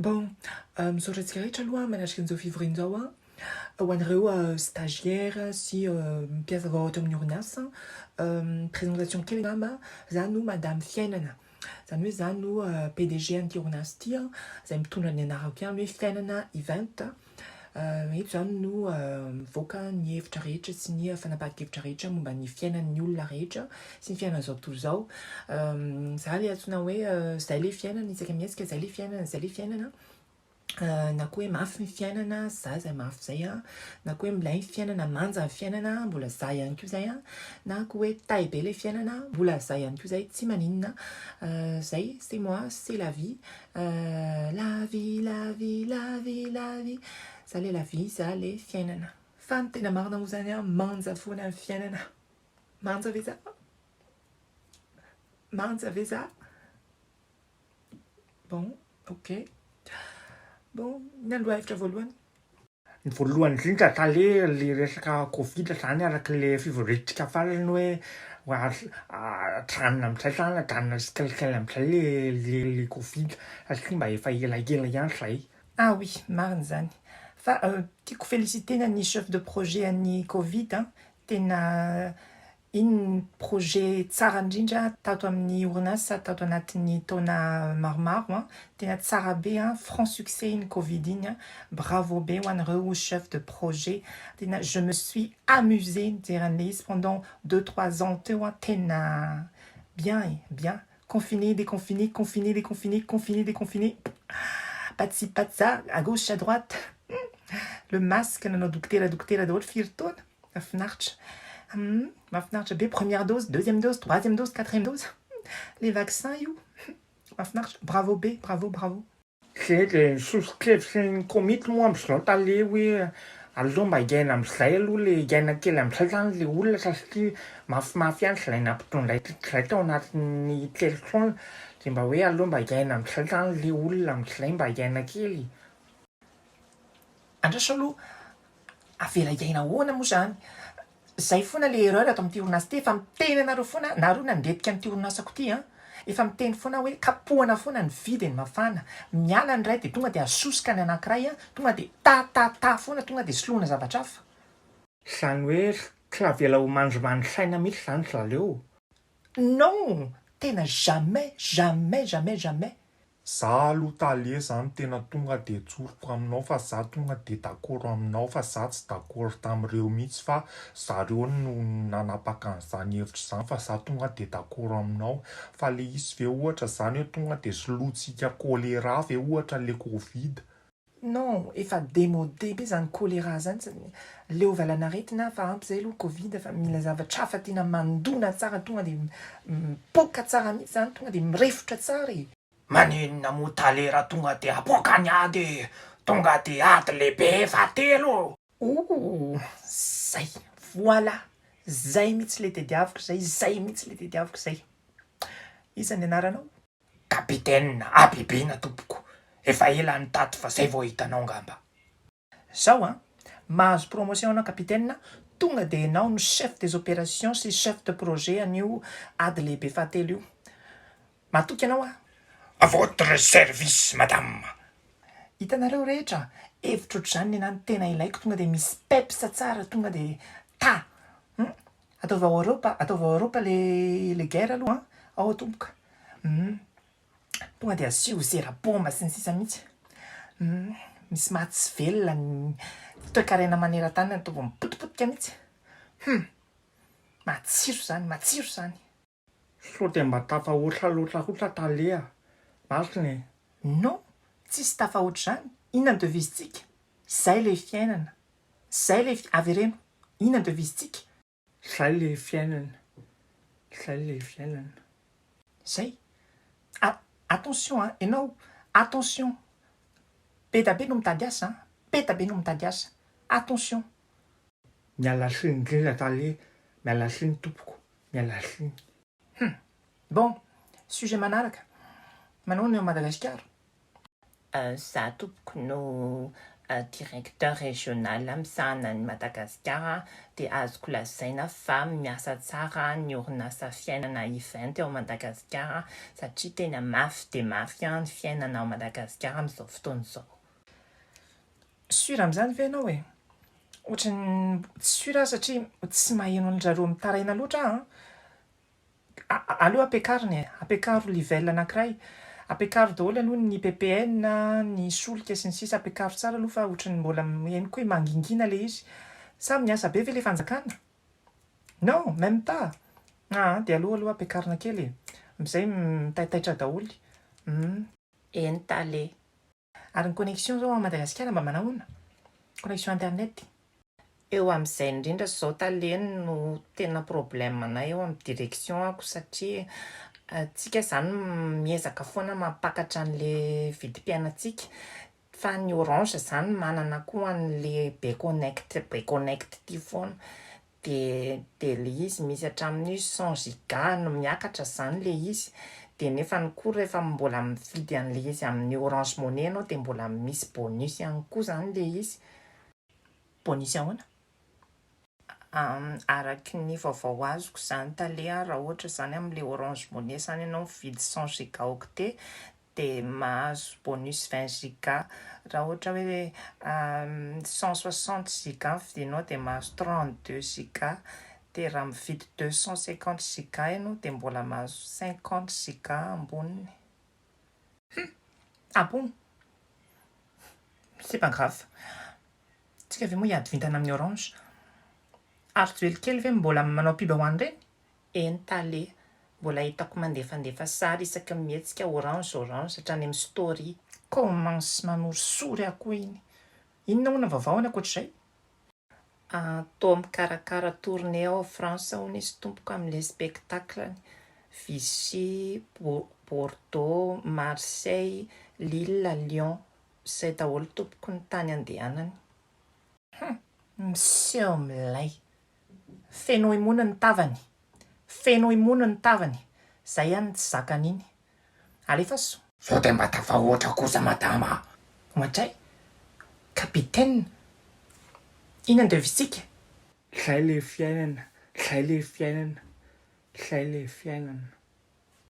Bon, misaotratsika rehetra aloha manaraka an'izao fivoriana izao a. Ho an'ireo stagiaire sy mpiasa vao ato amin'ny orinasa, présentation kely angamba, za no madame Fiainana. Zany hoe za no PDG an'ity orinasa ity a, izay mitondra ny anarako ihany hoe Fiainana Event. Eto zany no mivoaka ny hevitra rehetra sy ny fanapahan-kevitra rehetra momba ny fiainan'ny olona rehetra sy ny fiainana zao tontolo izao. Za le antsoina hoe zay le fiainana, isaka mihetsika zay le fiainana, zay le fiainana. Na koa hoe mafy ny fiainana, za zay mafy zay a. Na koa hoe milay ny fiainana, manja ny fiainana, mbola za ihany koa zay a. Na koa hoe taille be le fiainana, mbola za ihany koa zay, tsy maninona. Zay, c'est moi, c'est la vie. La vie, la vie, la vie, la vie. Za le la vie, za le fiainana. Fa ny tena marina moa zany a, manja foana ny fiainana. Manja ve za? Manja ve za? Bon, ok. Bon, ny aloha hevitra voalohany. Ny voalohany indrindra tale le resaka Covid zany araka le fivorintsika farany hoe tranona amin'izay zany tranona sy kelikely amin'izay le Covid satria mba efa elaela ihany zay. Ah oui, marina zany. Fa tiako félicitena ny chef de projet an'ny Covid a. Tena iny projet tsara indrindra tato amin'ny orinasa tato anatin'ny taona maromaro a. Tena tsara be a, franc succès iny Covid iny a. Bravo be ho an'ireo chef de projet. Tena je me suis amusée diran'le izy pendant 2-3 ans teo a. Tena bien, bien. Confiné, déconfiné, confiné, déconfiné, confiné, déconfiné. Pas de ci, pas de ça, à gauche, à droite. Le masque, nanao dokotera daholo firy taona. Mahafinaritra. Mahafinaritra be. Première dose, deuxième dose, troisième dose, quatrième dose. Les vaccins io. Mahafinaritra. Bravo be, bravo, bravo. Zay de sosokevitry ny komity moa am'izao tale hoe aloha mba hiaina am'izay aloha le hiaina kely am'izay zany le olona satria mafimafy ihany zay nampitondra zay tao anatin'ny telo-taona de mba hoe aloha mba hiaina am'izay zany le olona am'izay mba hiaina kely. Andraso aloha avela hiaina ahoana moa zany. Zay foana le erreur ato amin'ity orinasa ity. Efa miteny anareo foana, nareo nandetika an'ity orinasako ity a. Efa miteny foana hoe kapohana foana ny vidiny mafana. Miala ny ray de tonga de asosoka ny anankiray a. Tonga de ta foana, tonga de soloina zavatra hafa. Zany hoe tsy avela ho mandrimandry-saina mihitsy zany zareo. Non, tena jamais, jamais, jamais, jamais. Za aloha tale zany tena tonga de tsoroko aminao fa za tonga de d'accord aminao fa za tsy d'accord tamin'ireo mihitsy fa zareo no nanapaka an'izany hevitra zany fa za tonga de d'accord aminao fa le izy ve ohatra zany hoe tonga de soloantsika choléra ve ohatra le Covid. Non, efa démodé be zany choléra zany. Leo valanaretina fa ampy zay aloha Covid fa mila zavatra hafa tena mandona tsara tonga de mipoka tsara mihitsy zany, tonga de mirefotra tsara e. Manenina mo talera tonga de apoakany ady, tonga de ady lehibe fatelo. Zay, voilà. Zay mihitsy le tediaviko zay mihitsy le tediaviko zay. Iza ny anaranao? Kapitaine Abibina tompoko. Efa ela ny tato fa zay vao hitanao ngamba. Zao a, mahazo promotion anao kapitaine, tonga de enao no chef des opérations sy chef de projet an'io ady lehibe fatelo io. Matoky anao a? À votre service, madame. Hitanareo rehetra, hevitra ohatr'izany nenany tena ilaiko, tonga de misy pepsa tsara, tonga de ta. Ataova Europa le guerre aloha, ao tomboka. Tonga de asio zera-bomba sy ny sisa mihitsy. Misy mahatsy velona ny toe-karena maneran-tany ataova mipotipotika mihitsy. Matsiro zany. So de mba tafahoatra loatra talea. Masina e. Non, tsisy tafahoatra zany. Inona ny devisintsika? Zay le fiainana. Zay le avereno. Inona ny devisintsika? Zay le fiainana. Zay. Attention a, enao, attention. Beta be no mitady asa, beta be no mitady asa. Attention. Miala siny indrindra tale, miala siny tompoko, miala siny. Bon, sujet manaraka. Manao ny Madagasikara. Za tompoko no directeur régional amin'ny sahanan'i Madagasikara dia azoko lazaina fa miasa tsara ny orinasa fiainana event ao Madagasikara satria tena mafy dia mafy ny fiainana ao Madagasikara amin'izao fotoana izao. Sura amin'izany ve ianao e? Ohatrany sura satria tsy maheno an'zareo mitaraina loatra aleo ampiakaro livelle anankiray. Ampiakaro daholo aloha ny PPN, ny solika sy ny sisa ampiakaro tsara aloha fa ohatrany mbola henoko hoe mangingina le izy. Sa miasa be ve le fanjakana? Non, même pas. Dia aloha ampiakarina kely e. Am'izay mitaitaitra daholo. Eny tale. Ary ny connexion zao a Madagasikara mba manahoana? Connexion internet. Eo amin'izay indrindra zao taleny no tena problème anay eo amin'ny direction ako satria tsika zany miezaka foana mampakatra an'le vidim-piainantsika fa ny Orange zany manana koa an'le be connect ty foana dia le izy misy hatramin'ny 100 giga no miakatra zany le izy dia nefa ny koa rehefa mbola mifidy an'le izy amin'ny Orange Money anao dia mbola misy bonus ihany koa zany le izy. Bonus ahoana? Araky ny vaovao azoko zany taleha raha ohatra zany amin'le Orange Money zany ianao mividy 100 giga octet dia mahazo bonus 20 giga. Raha ohatra hoe 160 giga vidinao dia mahazo 32 giga. Dia raha mividy 250 giga ianao dia mbola mahazo 50 giga amboniny. Ah bon? C'est pas grave. Tsika ve moa hiady vintana amin'ny Orange? Ary kely ve mbola manao pub ho an'ireny? Eny tale. Mbola hitako mandefandefa sary isaka mihetsika Orange hatrany amin'ny story. Commence manorosory akoho iny. Inona hono vaovao ankoatr'izay? Tô mikarakara tournée ao France hono izy tompoko amin'ilay spectacle. Vichy, Bordeaux, Marseille, Lille, Lyon. Izay daholo tompoko ny tany andehanany. Miseho milay. Feno imona ny tavany. Feno imona ny tavany. Zay ihany tsy zakan'iny. Alefaso. Sao dia mba tafahoatra kosa madama. Ohatray? Kapitaine. Inona devisika? Izay le fiainana. Izay le fiainana. Izay le fiainana.